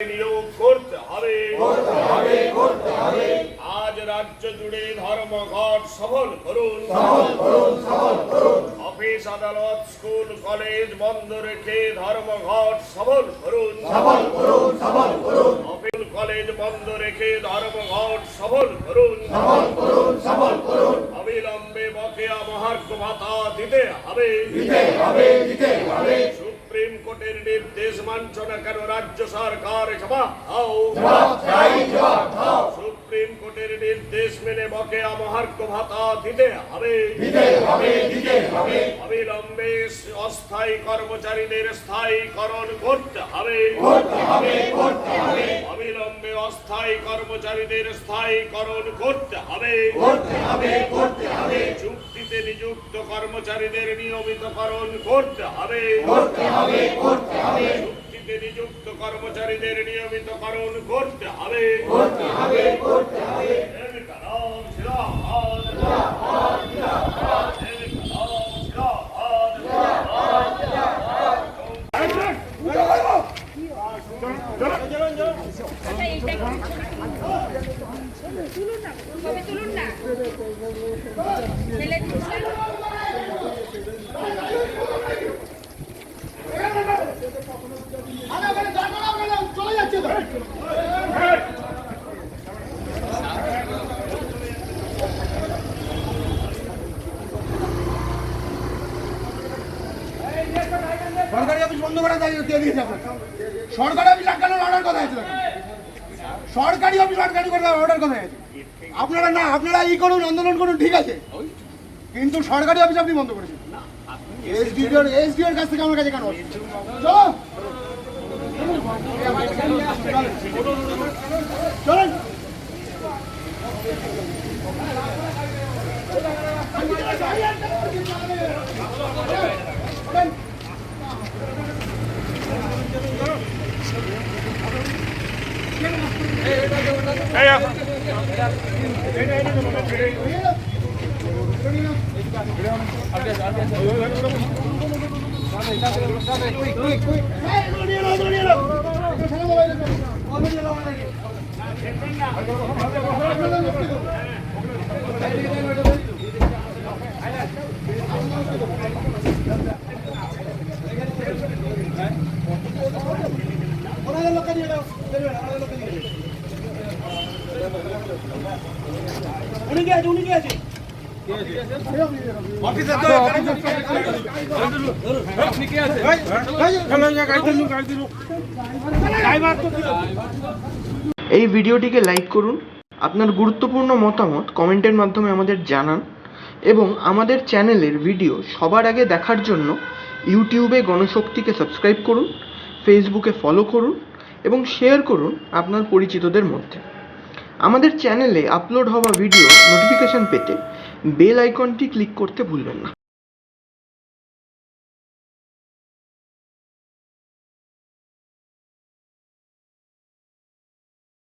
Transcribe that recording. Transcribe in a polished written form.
নিয়োগ করতে হবে। আজ রাজ্য জুড়ে ধর্মঘট সফল করুন। অফিস আদালত স্কুল কলেজ বন্ধ রেখে ধর্মঘট সফল করুন। অফিস কলেজ বন্ধ রেখে ধর্মঘট সফল করুন। অবিলম্বে বকেয়া মহার্ঘ ভাতা দিতে হবে। সুপ্রিম কোর্টের নির্দেশ মানছ না কেন রাজ্য সরকার? জবাব দাও। সুপ্রিম কোর্টের নির্দেশ মেনে বকেয়া মহার্ঘ ভাতা দিতে হবে। অবিলম্বে অস্থায়ী কর্মচারীদের স্থায়ীকরণ করতে হবে। অবিলম্বে অস্থায়ী কর্মচারীদের স্থায়ীকরণ করতে হবে। চুক্তিতে নিযুক্ত কর্মচারীদের নিয়মিতকরণ করতে হবে। চুক্তিতে নিযুক্ত কর্মচারীদের নিয়মিতকরণ করতে হবে। তুলুন না চলে যাচ্ছে তো। সরকারি অফিস বন্ধ করা দিয়ে দিয়েছে আপনার। সরকারি অফিস আটকানোর অর্ডার কোথায় আছে? সরকারি অফিস আটকানো করার অর্ডার কোথায় আছে? আপনারা না, আপনারা ই করুন, আন্দোলন করুন, ঠিক আছে, কিন্তু সরকারি অফিস আপনি বন্ধ করেছেন। এসডিওর কাছ থেকে আমার কাছে কেন? চলো চলেন। এই ভিডিওটিকে লাইক করুন, আপনার গুরুত্বপূর্ণ মতামত কমেন্টের মাধ্যমে আমাদের জানান এবং আমাদের চ্যানেলের ভিডিও সবার আগে দেখার জন্য ইউটিউবে গণশক্তিকে সাবস্ক্রাইব করুন, ফেসবুকে ফলো করুন এবং শেয়ার করুন আপনার পরিচিতদের মধ্যে। আমাদের চ্যানেলে আপলোড হওয়া ভিডিও নোটিফিকেশন পেতে বেল আইকনটি ক্লিক করতে ভুলবেন না।